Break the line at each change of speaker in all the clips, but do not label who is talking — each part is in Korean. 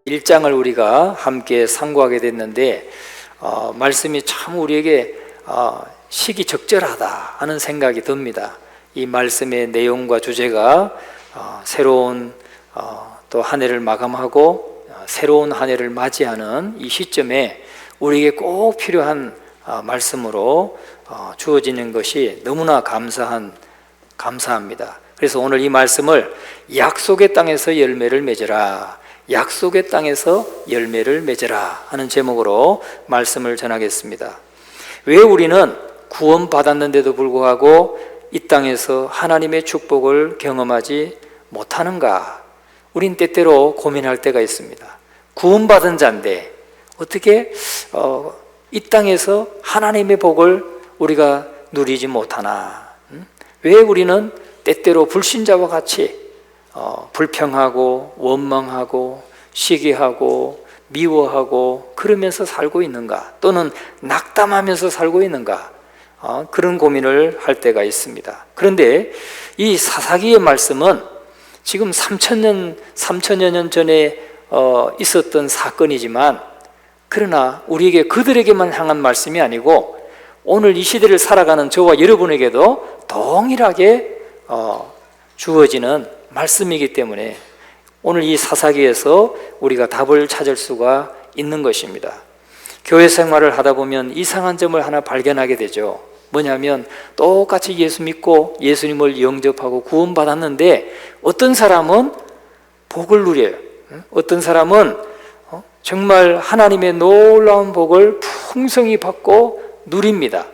1장을 우리가 함께 상고하게 됐는데 말씀이 참 우리에게 시기적절하다 하는 생각이 듭니다. 이 말씀의 내용과 주제가 새로운 또 한 해를 마감하고 새로운 한 해를 맞이하는 이 시점에 우리에게 꼭 필요한 말씀으로 주어지는 것이 너무나 감사합니다. 그래서 오늘 이 말씀을 약속의 땅에서 열매를 맺으라, 약속의 땅에서 열매를 맺으라 하는 제목으로 말씀을 전하겠습니다. 왜 우리는 구원받았는데도 불구하고 이 땅에서 하나님의 축복을 경험하지 못하는가? 우린 때때로 고민할 때가 있습니다. 구원받은 자인데 어떻게 이 땅에서 하나님의 복을 우리가 누리지 못하나? 왜 우리는 때때로 불신자와 같이 불평하고 원망하고 시기하고 미워하고 그러면서 살고 있는가? 또는 낙담하면서 살고 있는가? 그런 고민을 할 때가 있습니다. 그런데 이 사사기의 말씀은 지금 3천여 년 전에 있었던 사건이지만, 그러나 우리에게 그들에게만 향한 말씀이 아니고 오늘 이 시대를 살아가는 저와 여러분에게도 동일하게 주어지는 말씀이기 때문에 오늘 이 사사기에서 우리가 답을 찾을 수가 있는 것입니다. 교회 생활을 하다 보면 이상한 점을 하나 발견하게 되죠. 뭐냐면 똑같이 예수 믿고 예수님을 영접하고 구원받았는데 어떤 사람은 복을 누려요. 어떤 사람은 정말 하나님의 놀라운 복을 풍성히 받고 누립니다.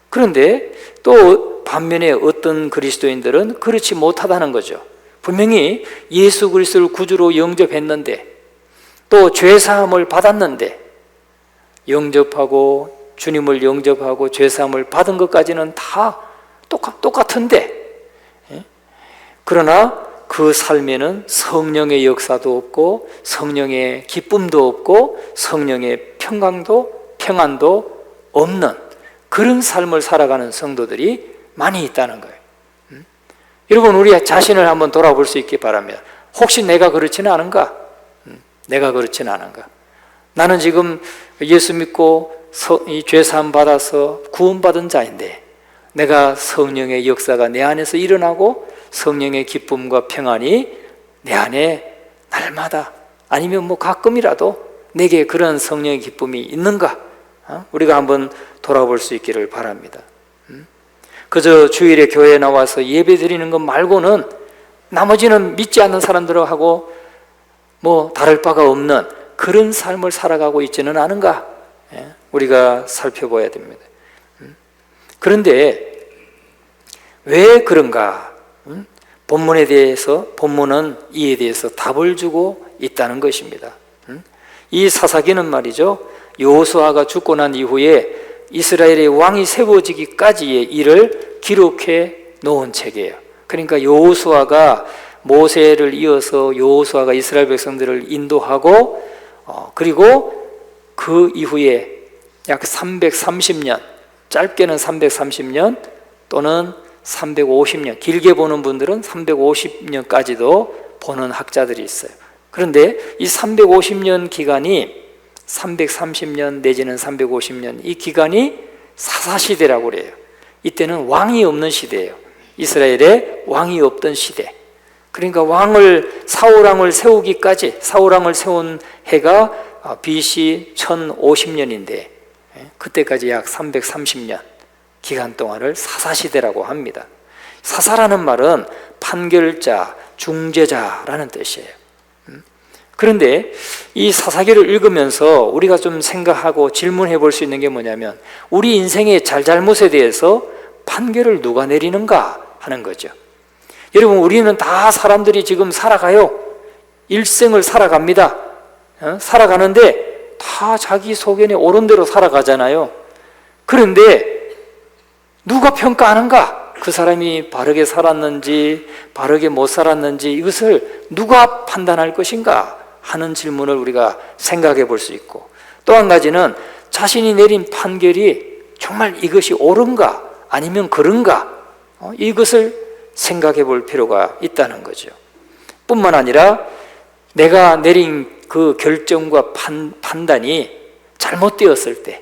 그런데 또 반면에 어떤 그리스도인들은 그렇지 못하다는 거죠. 분명히 예수 그리스도를 구주로 영접했는데 또 죄사함을 받았는데 영접하고 주님을 영접하고 죄사함을 받은 것까지는 다 똑같은데, 그러나 그 삶에는 성령의 역사도 없고 성령의 기쁨도 없고 성령의 평안도 없는 그런 삶을 살아가는 성도들이 많이 있다는 거예요. 여러분, 우리 자신을 한번 돌아볼 수 있기 바랍니다. 혹시 내가 그렇지는 않은가? 내가 그렇지는 않은가? 나는 지금 예수 믿고 이 죄사함 받아서 구원받은 자인데 내가 성령의 역사가 내 안에서 일어나고 성령의 기쁨과 평안이 내 안에 날마다 아니면 가끔이라도 내게 그런 성령의 기쁨이 있는가? 우리가 한번 돌아볼 수 있기를 바랍니다. 그저 주일에 교회에 나와서 예배 드리는 것 말고는 나머지는 믿지 않는 사람들하고 다를 바가 없는 그런 삶을 살아가고 있지는 않은가? 우리가 살펴봐야 됩니다. 그런데 왜 그런가? 본문은 이에 대해서 답을 주고 있다는 것입니다. 이 사사기는 말이죠, 여호수아가 죽고 난 이후에 이스라엘의 왕이 세워지기까지의 일을 기록해 놓은 책이에요. 그러니까 여호수아가 모세를 이어서 여호수아가 이스라엘 백성들을 인도하고 그리고 그 이후에 약 330년, 짧게는 330년 또는 350년, 길게 보는 분들은 350년까지도 보는 학자들이 있어요. 그런데 이 350년 기간이 330년 내지는 350년, 이 기간이 사사시대라고 그래요. 이때는 왕이 없는 시대예요. 이스라엘에 왕이 없던 시대. 그러니까 사울왕을 세우기까지, 사울왕을 세운 해가 BC 1050년인데 그때까지 약 330년 기간 동안을 사사시대라고 합니다. 사사라는 말은 판결자, 중재자라는 뜻이에요. 그런데 이 사사기를 읽으면서 우리가 좀 생각하고 질문해 볼 수 있는 게 뭐냐면 우리 인생의 잘잘못에 대해서 판결을 누가 내리는가 하는 거죠. 여러분, 우리는 다 사람들이 지금 살아가요. 일생을 살아갑니다. 살아가는데 다 자기 소견에 옳은 대로 살아가잖아요. 그런데 누가 평가하는가? 그 사람이 바르게 살았는지 바르게 못 살았는지 이것을 누가 판단할 것인가 하는 질문을 우리가 생각해 볼 수 있고, 또 한 가지는 자신이 내린 판결이 정말 이것이 옳은가 아니면 그런가, 이것을 생각해 볼 필요가 있다는 거죠. 뿐만 아니라 내가 내린 그 결정과 판단이 잘못되었을 때,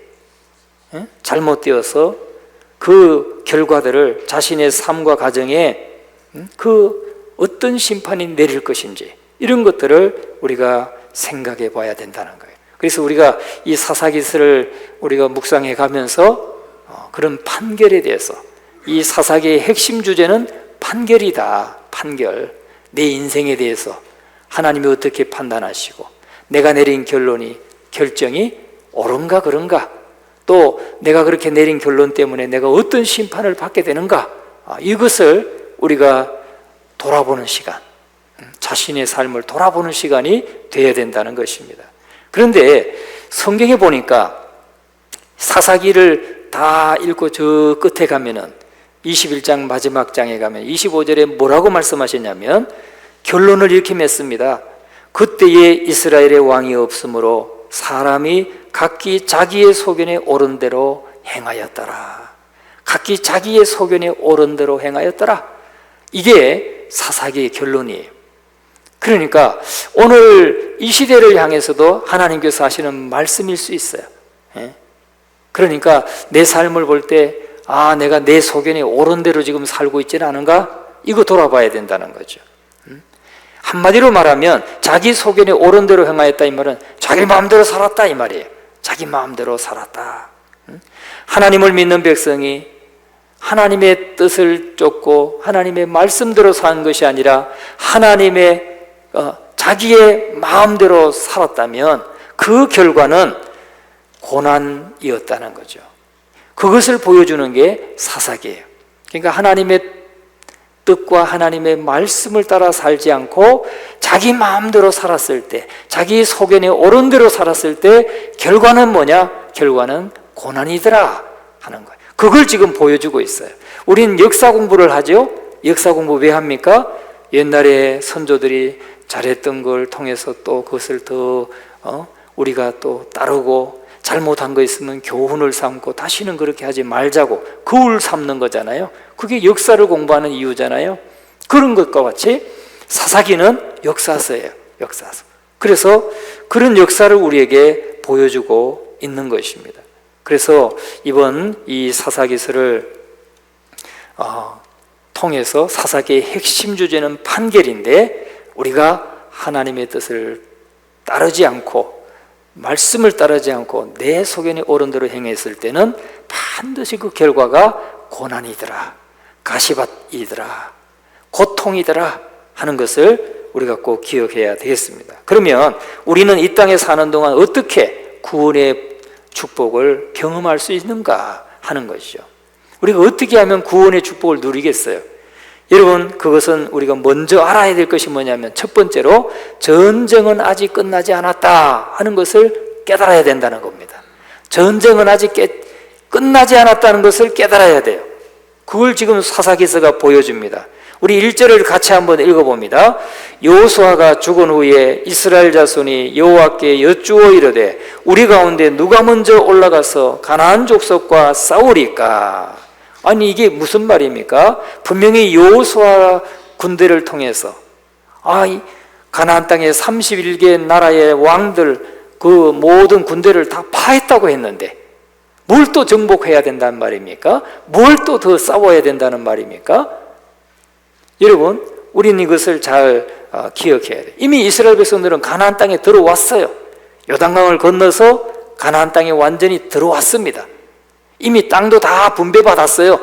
잘못되어서 그 결과들을 자신의 삶과 가정에 그 어떤 심판이 내릴 것인지 이런 것들을 우리가 생각해 봐야 된다는 거예요. 그래서 우리가 이 사사기서를 우리가 묵상해 가면서 그런 판결에 대해서, 이 사사기의 핵심 주제는 판결이다. 판결. 내 인생에 대해서 하나님이 어떻게 판단하시고 내가 내린 결정이 옳은가 그런가, 또 내가 그렇게 내린 결론 때문에 내가 어떤 심판을 받게 되는가, 이것을 우리가 돌아보는 시간, 자신의 삶을 돌아보는 시간이 되어야 된다는 것입니다. 그런데 성경에 보니까 사사기를 다 읽고 저 끝에 가면은 21장 마지막 장에 가면 25절에 뭐라고 말씀하셨냐면 결론을 이렇게 맺습니다. 그때에 이스라엘의 왕이 없으므로 사람이 각기 자기의 소견에 옳은 대로 행하였더라. 각기 자기의 소견에 옳은 대로 행하였더라. 이게 사사기의 결론이에요. 그러니까 오늘 이 시대를 향해서도 하나님께서 하시는 말씀일 수 있어요. 그러니까 내 삶을 볼 때 내가 내 소견에 옳은 대로 지금 살고 있지는 않은가? 이거 돌아봐야 된다는 거죠. 한마디로 말하면 자기 소견에 옳은 대로 행하였다 이 말은 자기 마음대로 살았다 이 말이에요. 자기 마음대로 살았다. 하나님을 믿는 백성이 하나님의 뜻을 쫓고 하나님의 말씀대로 사는 것이 아니라 하나님의 자기의 마음대로 살았다면 그 결과는 고난이었다는 거죠. 그것을 보여주는 게 사사기예요. 그러니까 하나님의 뜻과 하나님의 말씀을 따라 살지 않고 자기 마음대로 살았을 때, 자기 소견에 옳은 대로 살았을 때 결과는 뭐냐? 결과는 고난이더라 하는 거예요. 그걸 지금 보여주고 있어요. 우린 역사 공부를 하죠. 역사 공부 왜 합니까? 옛날에 선조들이 잘했던 걸 통해서 또 그것을 더 우리가 또 따르고 잘못한 거 있으면 교훈을 삼고 다시는 그렇게 하지 말자고 그울 삼는 거잖아요. 그게 역사를 공부하는 이유잖아요. 그런 것과 같이 사사기는 역사서예요. 역사서. 그래서 그런 역사를 우리에게 보여주고 있는 것입니다. 그래서 이번 이 사사기서를 통해서 사사기의 핵심 주제는 판결인데, 우리가 하나님의 뜻을 따르지 않고 말씀을 따르지 않고 내 소견에 옳은 대로 행했을 때는 반드시 그 결과가 고난이더라, 가시밭이더라, 고통이더라 하는 것을 우리가 꼭 기억해야 되겠습니다. 그러면 우리는 이 땅에 사는 동안 어떻게 구원의 축복을 경험할 수 있는가 하는 것이죠. 우리가 어떻게 하면 구원의 축복을 누리겠어요? 여러분, 그것은 우리가 먼저 알아야 될 것이 뭐냐면 첫 번째로 전쟁은 아직 끝나지 않았다 하는 것을 깨달아야 된다는 겁니다. 전쟁은 아직 끝나지 않았다는 것을 깨달아야 돼요. 그걸 지금 사사기서가 보여줍니다. 우리 1절을 같이 한번 읽어봅니다. 여호수아가 죽은 후에 이스라엘 자손이 여호와께 여쭈어 이르되 우리 가운데 누가 먼저 올라가서 가나안 족속과 싸우리까? 아니, 이게 무슨 말입니까? 분명히 여호수아 군대를 통해서 이 가나안 땅의 31개 나라의 왕들 그 모든 군대를 다 파했다고 했는데 뭘 또 정복해야 된다는 말입니까? 뭘 또 더 싸워야 된다는 말입니까? 여러분, 우리는 이것을 잘 기억해야 돼요. 이미 이스라엘 백성들은 가나안 땅에 들어왔어요. 요단강을 건너서 가나안 땅에 완전히 들어왔습니다. 이미 땅도 다 분배받았어요.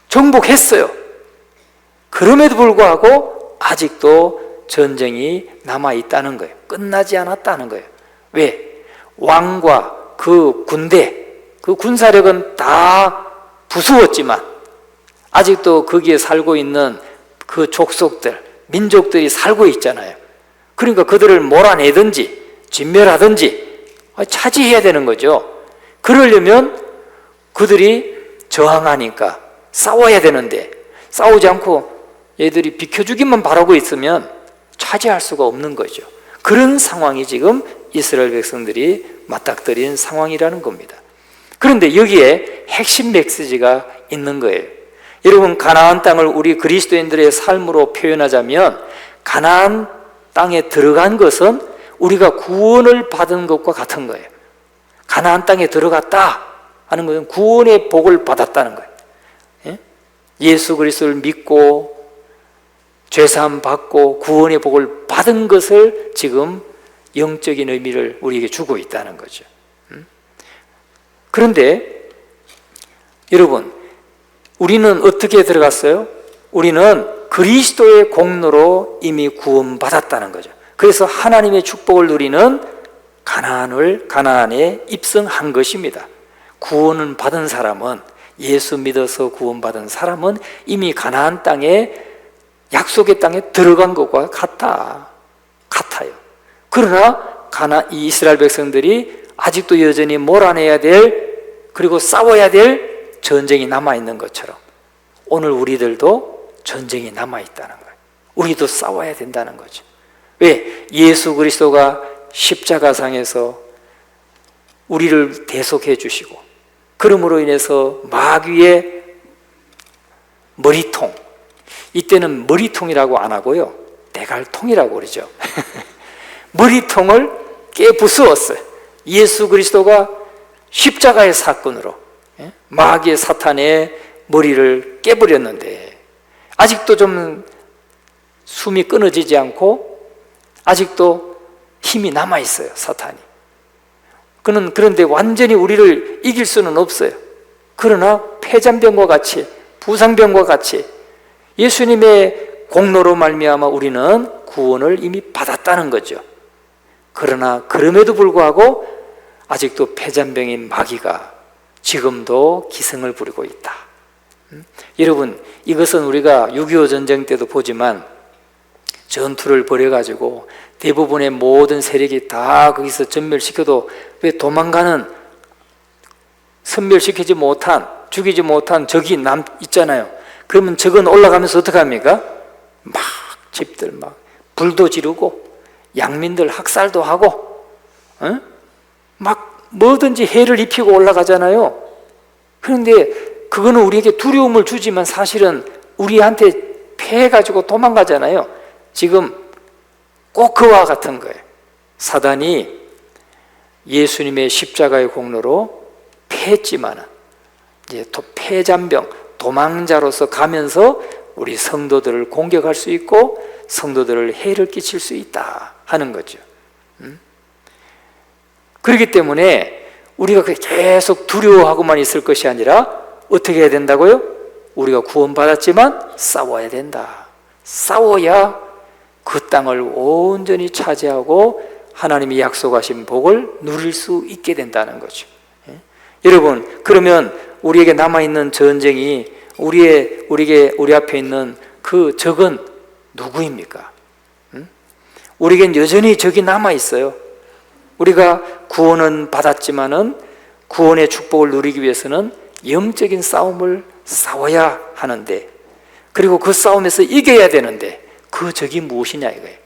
정복했어요. 그럼에도 불구하고 아직도 전쟁이 남아있다는 거예요. 끝나지 않았다는 거예요. 왜? 왕과 그 군대, 그 군사력은 다 부수었지만 아직도 거기에 살고 있는 그 족속들, 민족들이 살고 있잖아요. 그러니까 그들을 몰아내든지 진멸하든지 차지해야 되는 거죠. 그러려면 그들이 저항하니까 싸워야 되는데 싸우지 않고 얘들이 비켜주기만 바라고 있으면 차지할 수가 없는 거죠. 그런 상황이 지금 이스라엘 백성들이 맞닥뜨린 상황이라는 겁니다. 그런데 여기에 핵심 메시지가 있는 거예요. 여러분, 가나안 땅을 우리 그리스도인들의 삶으로 표현하자면 가나안 땅에 들어간 것은 우리가 구원을 받은 것과 같은 거예요. 가나안 땅에 들어갔다 하는 것은 구원의 복을 받았다는 거예요. 예수 그리스도를 믿고 죄사함 받고 구원의 복을 받은 것을 지금 영적인 의미를 우리에게 주고 있다는 거죠. 그런데 여러분, 우리는 어떻게 들어갔어요? 우리는 그리스도의 공로로 이미 구원받았다는 거죠. 그래서 하나님의 축복을 누리는 가나안에 입성한 것입니다. 구원을 받은 사람은, 예수 믿어서 구원받은 사람은 이미 가나안 땅에, 약속의 땅에 들어간 것과 같아요. 그러나 이 이스라엘 백성들이 아직도 여전히 몰아내야 될, 그리고 싸워야 될 전쟁이 남아있는 것처럼 오늘 우리들도 전쟁이 남아있다는 거예요. 우리도 싸워야 된다는 거죠. 왜? 예수 그리스도가 십자가상에서 우리를 대속해 주시고, 그러므로 인해서 마귀의 머리통, 이때는 머리통이라고 안 하고요, 대갈통이라고 그러죠. 머리통을 깨부수었어요. 예수 그리스도가 십자가의 사건으로 마귀의 사탄의 머리를 깨버렸는데, 아직도 좀 숨이 끊어지지 않고 아직도 힘이 남아있어요, 사탄이. 그런데 완전히 우리를 이길 수는 없어요. 그러나 폐잔병과 같이, 부상병과 같이 예수님의 공로로 말미암아 우리는 구원을 이미 받았다는 거죠. 그러나 그럼에도 불구하고 아직도 폐잔병인 마귀가 지금도 기승을 부리고 있다. 여러분, 이것은 우리가 6.25 전쟁 때도 보지만 전투를 벌여가지고 대부분의 모든 세력이 다 거기서 전멸시켜도 왜 도망가는, 섬멸시키지 못한, 죽이지 못한 적이 있잖아요. 그러면 적은 올라가면서 어떻게 합니까? 막 집들 막 불도 지르고 양민들 학살도 하고 막 뭐든지 해를 입히고 올라가잖아요. 그런데 그거는 우리에게 두려움을 주지만 사실은 우리한테 패해가지고 도망가잖아요. 지금 꼭 그와 같은 거예요. 사단이 예수님의 십자가의 공로로 패했지만은 이제 폐잔병, 도망자로서 가면서 우리 성도들을 공격할 수 있고 성도들을 해를 끼칠 수 있다 하는 거죠. 그렇기 때문에 우리가 계속 두려워하고만 있을 것이 아니라 어떻게 해야 된다고요? 우리가 구원받았지만 싸워야 된다. 싸워야 그 땅을 온전히 차지하고 하나님이 약속하신 복을 누릴 수 있게 된다는 거죠. 여러분, 그러면 우리에게 남아있는 전쟁이, 우리 앞에 있는 그 적은 누구입니까? 우리에겐 여전히 적이 남아있어요. 우리가 구원은 받았지만은 구원의 축복을 누리기 위해서는 영적인 싸움을 싸워야 하는데, 그리고 그 싸움에서 이겨야 되는데 그 적이 무엇이냐 이거예요.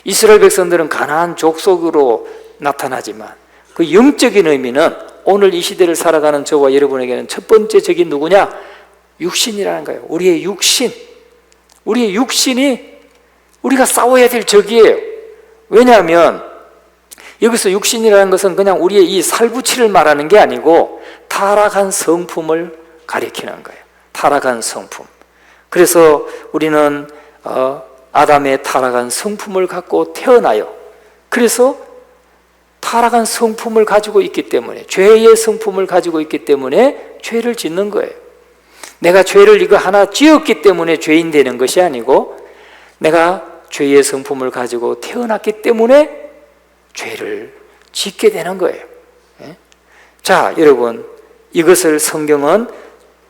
이스라엘 백성들은 가나안 족속으로 나타나지만 그 영적인 의미는 오늘 이 시대를 살아가는 저와 여러분에게는 첫 번째 적이 누구냐? 육신이라는 거예요. 우리의 육신. 우리의 육신이 우리가 싸워야 될 적이에요. 왜냐하면 여기서 육신이라는 것은 그냥 우리의 이 살부치를 말하는 게 아니고 타락한 성품을 가리키는 거예요. 타락한 성품. 그래서 우리는 아담의 타락한 성품을 갖고 태어나요. 그래서 타락한 성품을 가지고 있기 때문에, 죄의 성품을 가지고 있기 때문에 죄를 짓는 거예요. 내가 죄를 이거 하나 지었기 때문에 죄인 되는 것이 아니고 내가 죄의 성품을 가지고 태어났기 때문에 죄를 짓게 되는 거예요. 자, 여러분, 이것을 성경은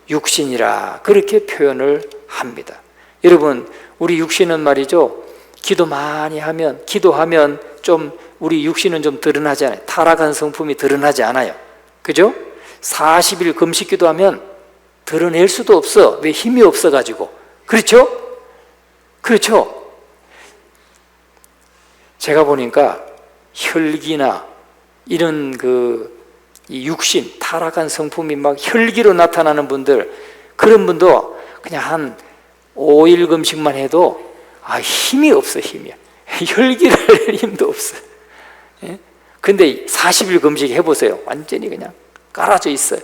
육신이라 그렇게 표현을 합니다. 여러분, 우리 육신은 말이죠, 기도 많이 하면, 기도하면 좀 우리 육신은 좀 드러나지 않아요. 타락한 성품이 드러나지 않아요. 그죠? 40일 금식 기도하면 드러낼 수도 없어. 왜? 힘이 없어가지고. 그렇죠? 그렇죠? 제가 보니까 혈기나 이런 이 육신, 타락한 성품이 막 혈기로 나타나는 분들, 그런 분도 그냥 한 5일 금식만 해도 힘이 없어, 힘이. 혈기를 낼 힘도 없어요. 예? 근데 40일 금식 해보세요. 완전히 그냥 깔아져 있어요.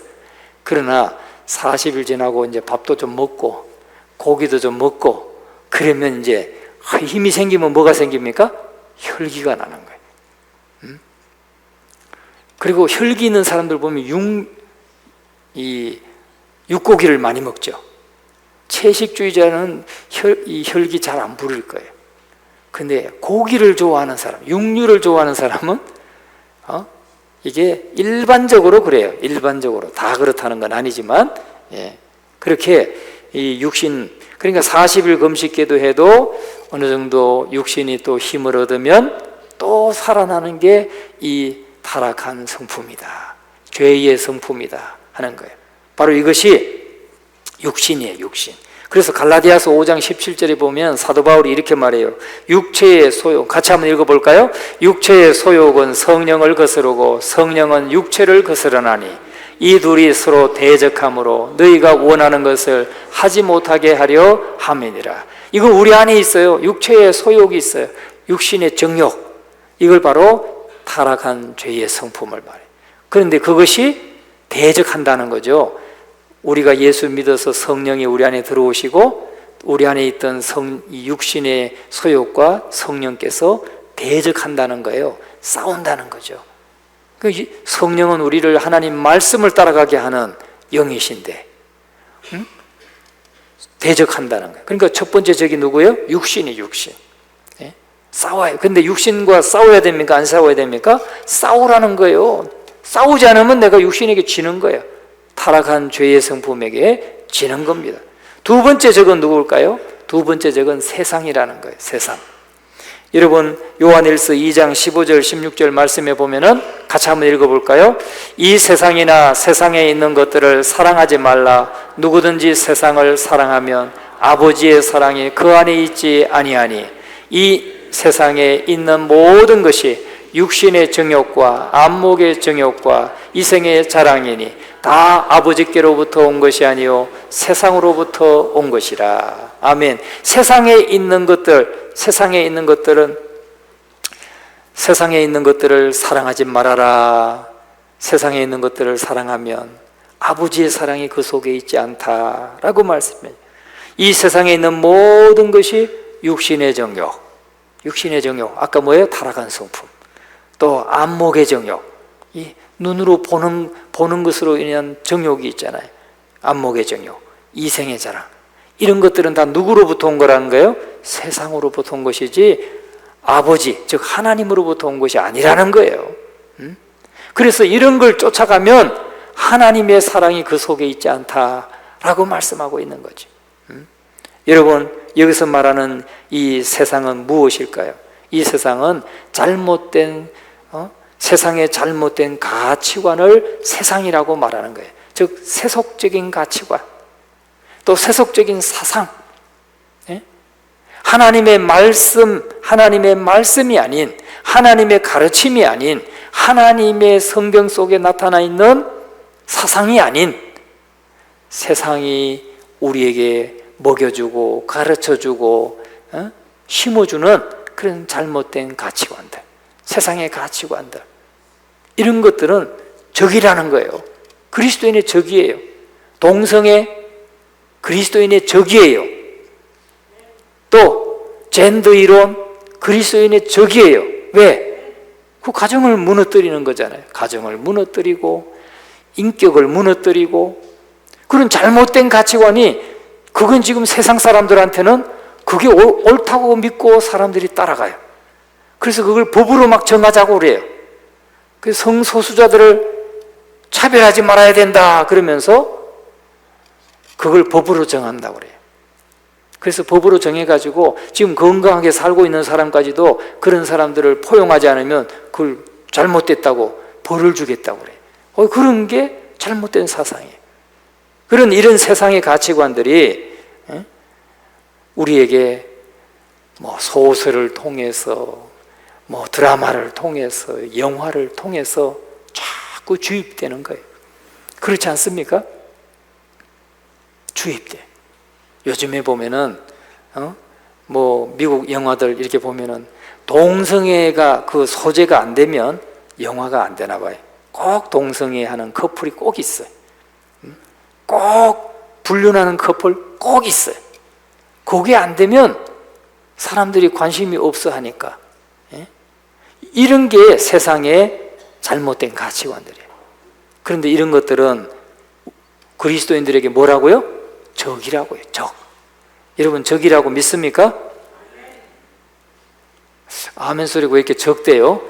그러나 40일 지나고 이제 밥도 좀 먹고 고기도 좀 먹고 그러면 이제 힘이 생기면 뭐가 생깁니까? 혈기가 나는 거예요. 그리고 혈기 있는 사람들 보면 육고기를 많이 먹죠. 채식주의자는 이 혈기 잘 안 부릴 거예요. 근데 고기를 좋아하는 사람, 육류를 좋아하는 사람은 이게 일반적으로 그래요. 일반적으로 다 그렇다는 건 아니지만 그렇게 이 육신, 그러니까 40일 금식 기도해도 어느 정도 육신이 또 힘을 얻으면 또 살아나는 게 이 타락한 성품이다, 죄의 성품이다 하는 거예요. 바로 이것이 육신이에요. 육신. 그래서 갈라디아서 5장 17절에 보면 사도 바울이 이렇게 말해요. 육체의 소욕, 같이 한번 읽어볼까요? 육체의 소욕은 성령을 거스르고 성령은 육체를 거스르나니 이 둘이 서로 대적함으로 너희가 원하는 것을 하지 못하게 하려 함이니라. 이거 우리 안에 있어요. 육체의 소욕이 있어요. 육신의 정욕. 이걸 바로 타락한 죄의 성품을 말해요. 그런데 그것이 대적한다는 거죠. 우리가 예수 믿어서 성령이 우리 안에 들어오시고 우리 안에 있던 이 육신의 소욕과 성령께서 대적한다는 거예요. 싸운다는 거죠. 성령은 우리를 하나님 말씀을 따라가게 하는 영이신데 대적한다는 거예요. 그러니까 첫 번째 적이 누구예요? 육신이 육신. 싸워요. 근데 육신과 싸워야 됩니까? 안 싸워야 됩니까? 싸우라는 거예요. 싸우지 않으면 내가 육신에게 지는 거예요. 타락한 죄의 성품에게 지는 겁니다. 두 번째 적은 누구일까요? 두 번째 적은 세상이라는 거예요. 세상. 여러분 요한일서 2장 15절 16절 말씀에 보면은 같이 한번 읽어볼까요? 이 세상이나 세상에 있는 것들을 사랑하지 말라. 누구든지 세상을 사랑하면 아버지의 사랑이 그 안에 있지 아니하니 이 세상에 있는 모든 것이 육신의 정욕과 안목의 정욕과 이생의 자랑이니 다 아버지께로부터 온 것이 아니요 세상으로부터 온 것이라. 아멘. 세상에 있는 것들은 세상에 있는 것들을 사랑하지 말아라. 세상에 있는 것들을 사랑하면 아버지의 사랑이 그 속에 있지 않다라고 말씀해요. 이 세상에 있는 모든 것이 육신의 정욕, 육신의 정욕, 아까 뭐예요? 타락한 성품. 또 안목의 정욕, 이 눈으로 보는 것으로 인한 정욕이 있잖아요. 안목의 정욕, 이생의 자랑, 이런 것들은 다 누구로부터 온 거라는 거예요? 세상으로부터 온 것이지 아버지, 즉 하나님으로부터 온 것이 아니라는 거예요. 그래서 이런 걸 쫓아가면 하나님의 사랑이 그 속에 있지 않다라고 말씀하고 있는 거죠. 여러분 여기서 말하는 이 세상은 무엇일까요? 이 세상은 잘못된 세상의 잘못된 가치관을 세상이라고 말하는 거예요. 즉 세속적인 가치관, 또 세속적인 사상, 하나님의 말씀이 아닌, 하나님의 가르침이 아닌, 하나님의 성경 속에 나타나 있는 사상이 아닌 세상이 우리에게 먹여주고 가르쳐주고 심어주는 그런 잘못된 가치관들, 세상의 가치관들, 이런 것들은 적이라는 거예요. 그리스도인의 적이에요. 동성애 그리스도인의 적이에요. 또 젠더 이론 그리스도인의 적이에요. 왜? 그 가정을 무너뜨리는 거잖아요. 가정을 무너뜨리고 인격을 무너뜨리고 그런 잘못된 가치관이, 그건 지금 세상 사람들한테는 그게 옳다고 믿고 사람들이 따라가요. 그래서 그걸 법으로 막 정하자고 그래요. 그래서 성소수자들을 차별하지 말아야 된다 그러면서 그걸 법으로 정한다고 그래요. 그래서 법으로 정해가지고 지금 건강하게 살고 있는 사람까지도 그런 사람들을 포용하지 않으면 그걸 잘못됐다고 벌을 주겠다고 그래요. 그런 게 잘못된 사상이에요. 이런 세상의 가치관들이 우리에게 뭐 소설을 통해서, 뭐 드라마를 통해서, 영화를 통해서 자꾸 주입되는 거예요. 그렇지 않습니까? 주입돼. 요즘에 보면은 뭐 미국 영화들 이렇게 보면은 동성애가 그 소재가 안 되면 영화가 안 되나 봐요. 꼭 동성애 하는 커플이 꼭 있어요. 꼭 불륜하는 커플 꼭 있어요. 그게 안 되면 사람들이 관심이 없어 하니까. 이런 게 세상의 잘못된 가치관들이에요. 그런데 이런 것들은 그리스도인들에게 뭐라고요? 적이라고요. 적. 여러분 적이라고 믿습니까? 아멘 소리가 왜 이렇게 적대요?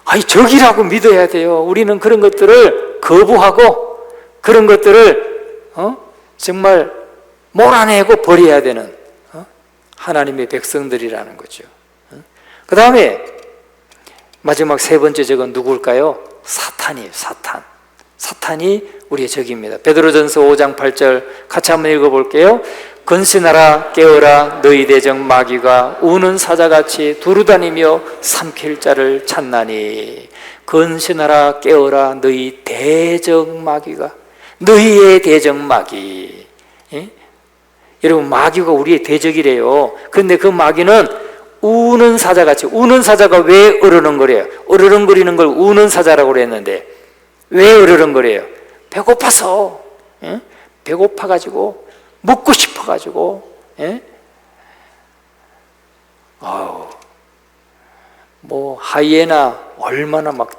아니 적이라고 믿어야 돼요. 우리는 그런 것들을 거부하고 그런 것들을 정말 몰아내고 버려야 되는 하나님의 백성들이라는 거죠. 그 다음에 마지막 세 번째 적은 누굴까요? 사탄이에요. 사탄. 사탄이 우리의 적입니다. 베드로전서 5장 8절 같이 한번 읽어볼게요. 건신하라 깨어라 너희 대적 마귀가 우는 사자같이 두루다니며 삼킬 자를 찾나니. 건신하라 깨어라 너희 대적 마귀가, 너희의 대적 마귀. 여러분 마귀가 우리의 대적이래요. 그런데 그 마귀는 우는 사자같이, 우는 사자가 왜 으르렁거려요? 으르렁거리는 걸 우는 사자라고 그랬는데 왜 으르렁거려요? 배고파서, 배고파가지고 먹고 싶어가지고, 뭐 하이에나 얼마나 막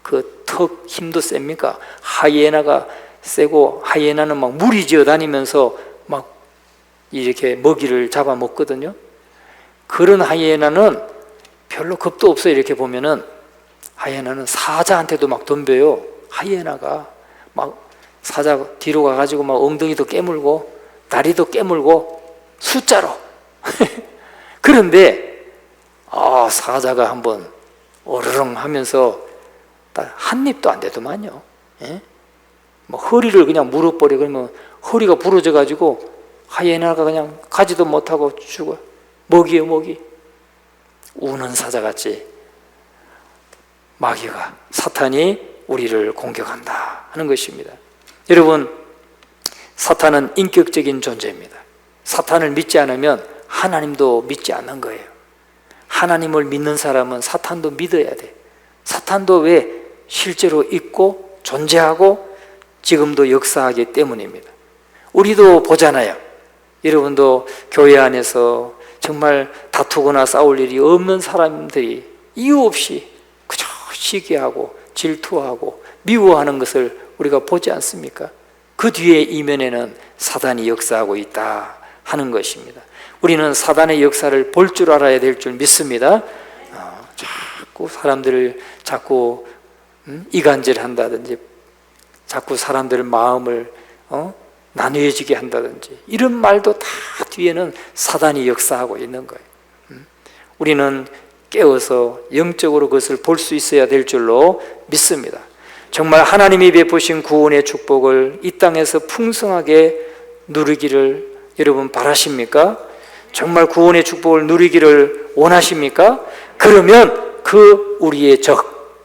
그 턱 힘도 셉니까? 하이에나가 세고 하이에나는 막 무리지어 다니면서 막 이렇게 먹이를 잡아 먹거든요. 그런 하이에나는 별로 겁도 없어요. 이렇게 보면은 하이에나는 사자한테도 막 덤벼요. 하이에나가 막 사자 뒤로 가가지고 막 엉덩이도 깨물고 다리도 깨물고 숫자로. 그런데 사자가 한번 어르렁 하면서 한 입도 안 되더만요. 뭐 허리를 그냥 물어버려. 그러면 허리가 부러져 가지고 하이에나가 그냥 가지도 못하고 죽어요. 먹이요 먹이. 우는 사자같이 마귀가, 사탄이 우리를 공격한다 하는 것입니다. 여러분, 사탄은 인격적인 존재입니다. 사탄을 믿지 않으면 하나님도 믿지 않는 거예요. 하나님을 믿는 사람은 사탄도 믿어야 돼. 사탄도 왜 실제로 있고 존재하고 지금도 역사하기 때문입니다. 우리도 보잖아요. 여러분도 교회 안에서 정말 다투거나 싸울 일이 없는 사람들이 이유 없이 그저 시기하고 질투하고 미워하는 것을 우리가 보지 않습니까? 그 뒤에 이면에는 사단이 역사하고 있다 하는 것입니다. 우리는 사단의 역사를 볼 줄 알아야 될 줄 믿습니다. 자꾸 사람들을 자꾸 이간질한다든지 자꾸 사람들 마음을 나뉘어지게 한다든지 이런 말도 다 뒤에는 사단이 역사하고 있는 거예요. 우리는 깨어서 영적으로 그것을 볼 수 있어야 될 줄로 믿습니다. 정말 하나님이 베푸신 구원의 축복을 이 땅에서 풍성하게 누리기를 여러분 바라십니까? 정말 구원의 축복을 누리기를 원하십니까? 그러면 우리의 적,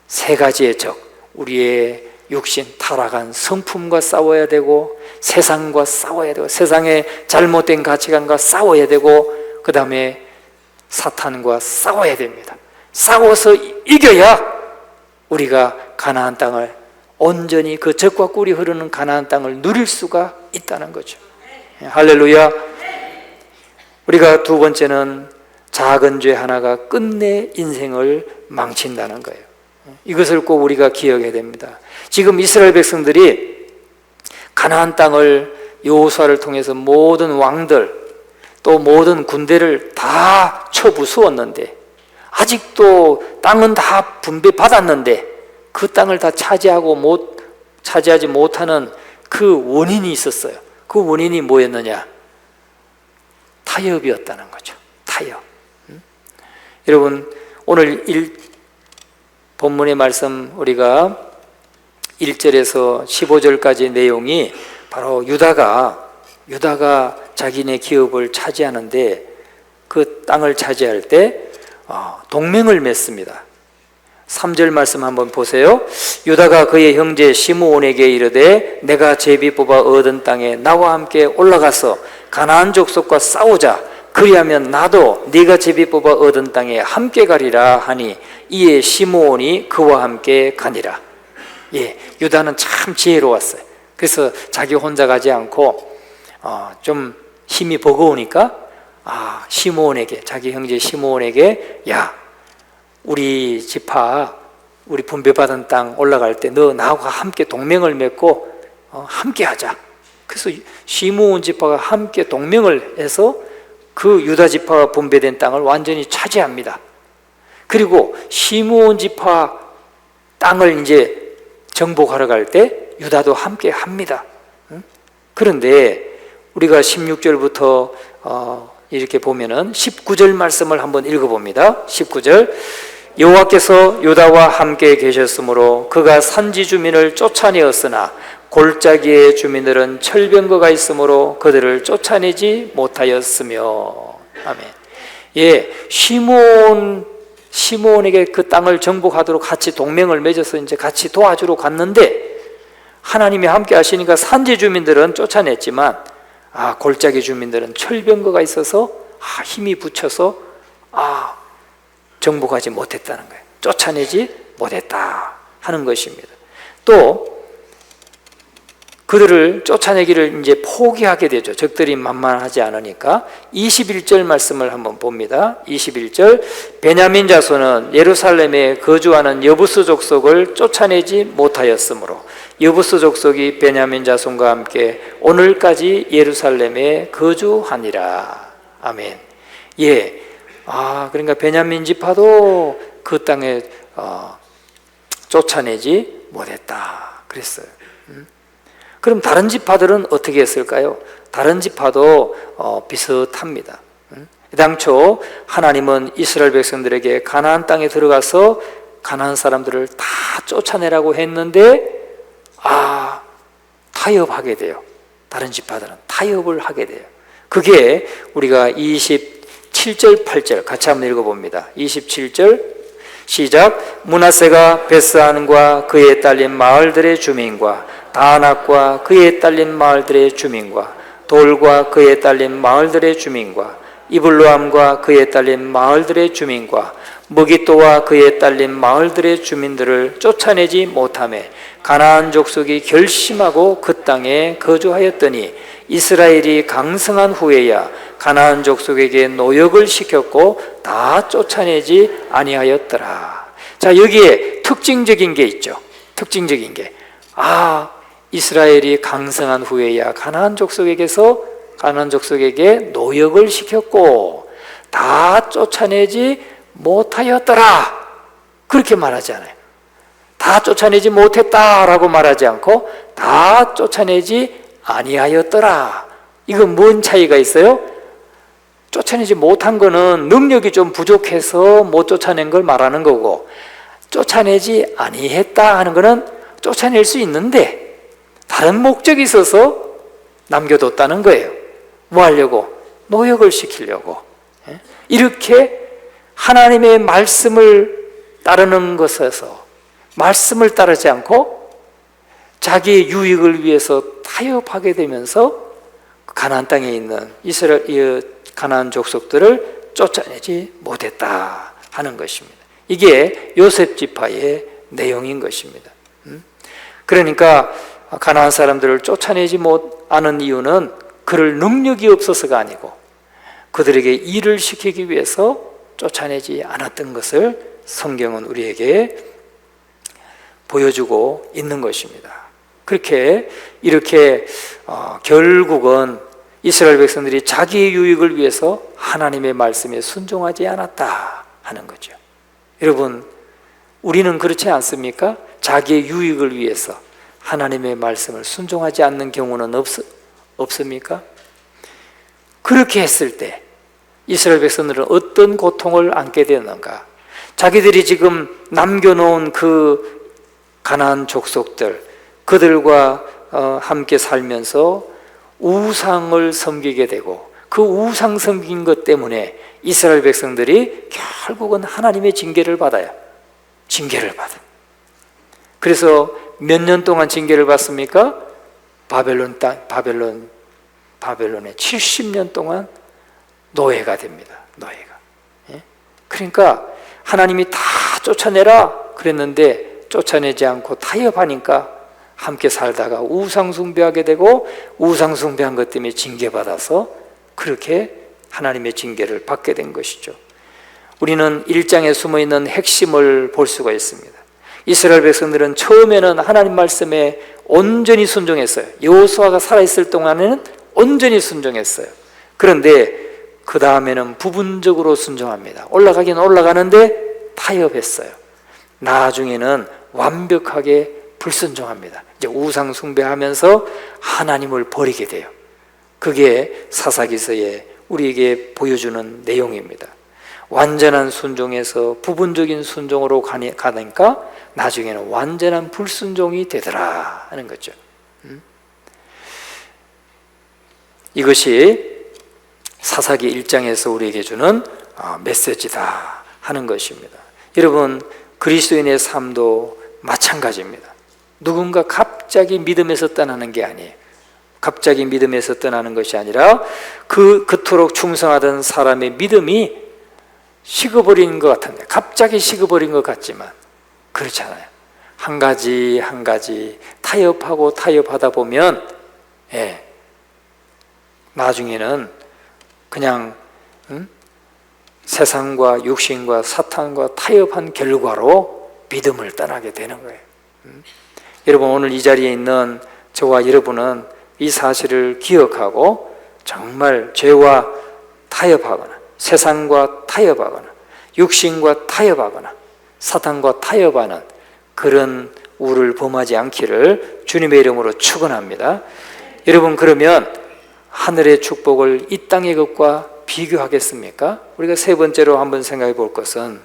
세 가지의 적, 우리의 육신 타락한 성품과 싸워야 되고 세상과 싸워야 되고 세상의 잘못된 가치관과 싸워야 되고 그 다음에 사탄과 싸워야 됩니다. 싸워서 이겨야 우리가 가나안 땅을 온전히 그 젖과 꿀이 흐르는 가나안 땅을 누릴 수가 있다는 거죠. 할렐루야. 우리가 두 번째는 작은 죄 하나가 끝내 인생을 망친다는 거예요. 이것을 꼭 우리가 기억해야 됩니다. 지금 이스라엘 백성들이 가나안 땅을 여호수아를 통해서 모든 왕들 또 모든 군대를 다 쳐부수었는데 아직도 땅은 다 분배받았는데 그 땅을 다 차지하지 못하는 그 원인이 있었어요. 그 원인이 뭐였느냐? 타협이었다는 거죠. 타협. 여러분, 오늘 본문의 말씀 우리가 1절에서 15절까지 내용이 바로 유다가 자기네 기업을 차지하는데 그 땅을 차지할 때 동맹을 맺습니다. 3절 말씀 한번 보세요. 유다가 그의 형제 시므온에게 이르되 내가 제비 뽑아 얻은 땅에 나와 함께 올라가서 가나안 족속과 싸우자. 그리하면 나도 네가 제비 뽑아 얻은 땅에 함께 가리라 하니 이에 시므온이 그와 함께 가니라. 유다는 참 지혜로웠어요. 그래서 자기 혼자 가지 않고 좀 힘이 버거우니까 시므온에게, 자기 형제 시므온에게, 야, 우리 지파, 우리 분배받은 땅 올라갈 때 너 나하고 함께 동맹을 맺고 함께 하자. 그래서 시므온 지파가 함께 동맹을 해서 그 유다 지파가 분배된 땅을 완전히 차지합니다. 그리고 시므온 지파 땅을 이제 정복하러 갈 때 유다도 함께 합니다. 그런데 우리가 16절부터 이렇게 보면은 19절 말씀을 한번 읽어봅니다. 19절, 여호와께서 유다와 함께 계셨으므로 그가 산지 주민을 쫓아내었으나 골짜기의 주민들은 철병거가 있으므로 그들을 쫓아내지 못하였으며. 아멘. 시므온에게 그 땅을 정복하도록 같이 동맹을 맺어서 이제 같이 도와주러 갔는데 하나님이 함께 하시니까 산지 주민들은 쫓아냈지만 골짜기 주민들은 철병거가 있어서 힘이 붙여서 정복하지 못했다는 거예요. 쫓아내지 못했다 하는 것입니다. 또 그들을 쫓아내기를 이제 포기하게 되죠. 적들이 만만하지 않으니까. 21절 말씀을 한번 봅니다. 21절, 베냐민 자손은 예루살렘에 거주하는 여부스 족속을 쫓아내지 못하였으므로 여부스 족속이 베냐민 자손과 함께 오늘까지 예루살렘에 거주하니라. 아멘. 그러니까 베냐민 지파도 그 땅에 쫓아내지 못했다 그랬어요. 그럼 다른 지파들은 어떻게 했을까요? 다른 지파도 비슷합니다. 당초 하나님은 이스라엘 백성들에게 가나안 땅에 들어가서 가나안 사람들을 다 쫓아내라고 했는데 타협하게 돼요. 다른 지파들은 타협을 하게 돼요. 그게 우리가 27절 8절 같이 한번 읽어봅니다. 27절 시작. 므낫세가 베스안과 그에 딸린 마을들의 주민과 다낙과 그에 딸린 마을들의 주민과 돌과 그에 딸린 마을들의 주민과 이블로암과 그에 딸린 마을들의 주민과 무기또와 그에 딸린 마을들의 주민들을 쫓아내지 못하매 가나안 족속이 결심하고 그 땅에 거주하였더니 이스라엘이 강성한 후에야 가나안 족속에게 노역을 시켰고 다 쫓아내지 아니하였더라. 자, 여기에 특징적인 게 있죠. 특징적인 게 이스라엘이 강성한 후에야 가나안 족속에게 노역을 시켰고 다 쫓아내지 못하였더라. 그렇게 말하지 않아요. 다 쫓아내지 못했다라고 말하지 않고 다 쫓아내지 아니하였더라. 이건 뭔 차이가 있어요? 쫓아내지 못한 거는 능력이 좀 부족해서 못 쫓아낸 걸 말하는 거고, 쫓아내지 아니했다 하는 거는 쫓아낼 수 있는데 다른 목적이 있어서 남겨뒀다는 거예요. 뭐 하려고? 노역을 시키려고. 이렇게 하나님의 말씀을 따르는 것에서 말씀을 따르지 않고 자기의 유익을 위해서 타협하게 되면서 가나안 땅에 있는 이스라엘 가나안 족속들을 쫓아내지 못했다 하는 것입니다. 이게 요셉 지파의 내용인 것입니다. 그러니까 가나안 사람들을 쫓아내지 못하는 이유는 그럴 능력이 없어서가 아니고 그들에게 일을 시키기 위해서 쫓아내지 않았던 것을 성경은 우리에게 보여주고 있는 것입니다. 이렇게 결국은 이스라엘 백성들이 자기의 유익을 위해서 하나님의 말씀에 순종하지 않았다 하는 거죠. 여러분, 우리는 그렇지 않습니까? 자기의 유익을 위해서 하나님의 말씀을 순종하지 않는 경우는 없습니까? 그렇게 했을 때 이스라엘 백성들은 어떤 고통을 안게 되었는가? 자기들이 지금 남겨놓은 그 가나안 족속들, 그들과 함께 살면서 우상을 섬기게 되고 그 우상 섬긴 것 때문에 이스라엘 백성들이 결국은 하나님의 징계를 받아요. 징계를 받아. 그래서 몇 년 동안 징계를 받습니까? 바벨론 바벨론에 70년 동안 노예가 됩니다. 노예가. 예? 그러니까 하나님이 다 쫓아내라 그랬는데 쫓아내지 않고 타협하니까 함께 살다가 우상숭배하게 되고 우상숭배한 것 때문에 징계받아서 그렇게 하나님의 징계를 받게 된 것이죠. 우리는 1장에 숨어있는 핵심을 볼 수가 있습니다. 이스라엘 백성들은 처음에는 하나님 말씀에 온전히 순종했어요. 여호수아가 살아있을 동안에는 온전히 순종했어요. 그런데 그 다음에는 부분적으로 순종합니다. 올라가긴 올라가는데 타협했어요. 나중에는 완벽하게 불순종합니다. 이제 우상 숭배하면서 하나님을 버리게 돼요. 그게 사사기서에 우리에게 보여주는 내용입니다. 완전한 순종에서 부분적인 순종으로 가니까 나중에는 완전한 불순종이 되더라 하는 거죠. 이것이 사사기 1장에서 우리에게 주는 메시지다 하는 것입니다. 여러분, 그리스도인의 삶도 마찬가지입니다. 누군가 갑자기 믿음에서 떠나는 게 아니에요. 갑자기 믿음에서 떠나는 것이 아니라 그토록 충성하던 사람의 믿음이 식어버린 것 같은데, 갑자기 식어버린 것 같지만 그렇잖아요. 한 가지 한 가지 타협하고 타협하다 보면 나중에는 그냥 세상과 육신과 사탄과 타협한 결과로 믿음을 떠나게 되는 거예요. 여러분, 오늘 이 자리에 있는 저와 여러분은 이 사실을 기억하고 정말 죄와 타협하거나 세상과 타협하거나 육신과 타협하거나 사탄과 타협하는 그런 우를 범하지 않기를 주님의 이름으로 축원합니다. 여러분, 그러면 하늘의 축복을 이 땅의 것과 비교하겠습니까? 우리가 세 번째로 한번 생각해 볼 것은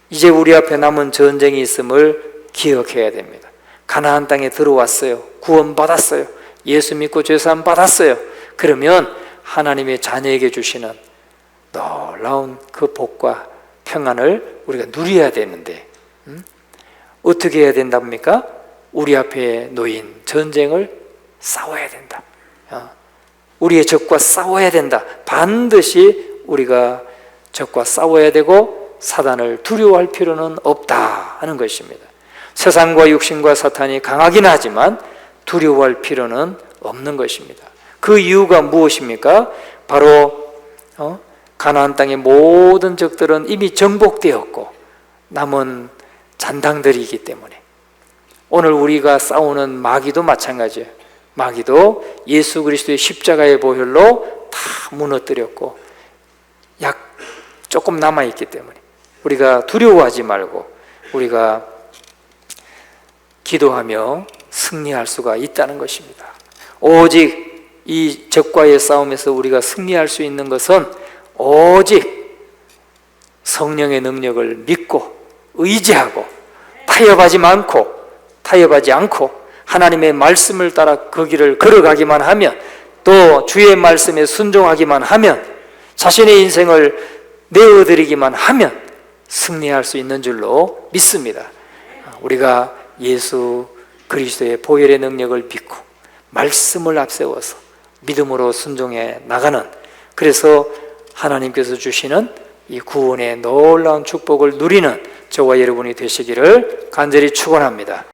이제 우리 앞에 남은 전쟁이 있음을 기억해야 됩니다. 가나안 땅에 들어왔어요. 구원받았어요. 예수 믿고 죄사함 받았어요. 그러면 하나님의 자녀에게 주시는 놀라운 그 복과 평안을 우리가 누려야 되는데 어떻게 해야 된답니까? 우리 앞에 놓인 전쟁을 싸워야 된다. 우리의 적과 싸워야 된다. 반드시 우리가 적과 싸워야 되고 사단을 두려워할 필요는 없다 하는 것입니다. 세상과 육신과 사탄이 강하긴 하지만 두려워할 필요는 없는 것입니다. 그 이유가 무엇입니까? 바로 가나안 땅의 모든 적들은 이미 정복되었고 남은 잔당들이기 때문에 오늘 우리가 싸우는 마귀도 마찬가지예요. 마귀도 예수 그리스도의 십자가의 보혈로 다 무너뜨렸고 조금 남아있기 때문에 우리가 두려워하지 말고 우리가 기도하며 승리할 수가 있다는 것입니다. 오직 이 적과의 싸움에서 우리가 승리할 수 있는 것은 오직 성령의 능력을 믿고 의지하고 타협하지 않고 하나님의 말씀을 따라 그 길을 걸어가기만 하면 또 주의 말씀에 순종하기만 하면 자신의 인생을 내어드리기만 하면 승리할 수 있는 줄로 믿습니다. 우리가 예수 그리스도의 보혈의 능력을 믿고 말씀을 앞세워서 믿음으로 순종해 나가는, 그래서 하나님께서 주시는 이 구원의 놀라운 축복을 누리는 저와 여러분이 되시기를 간절히 축원합니다.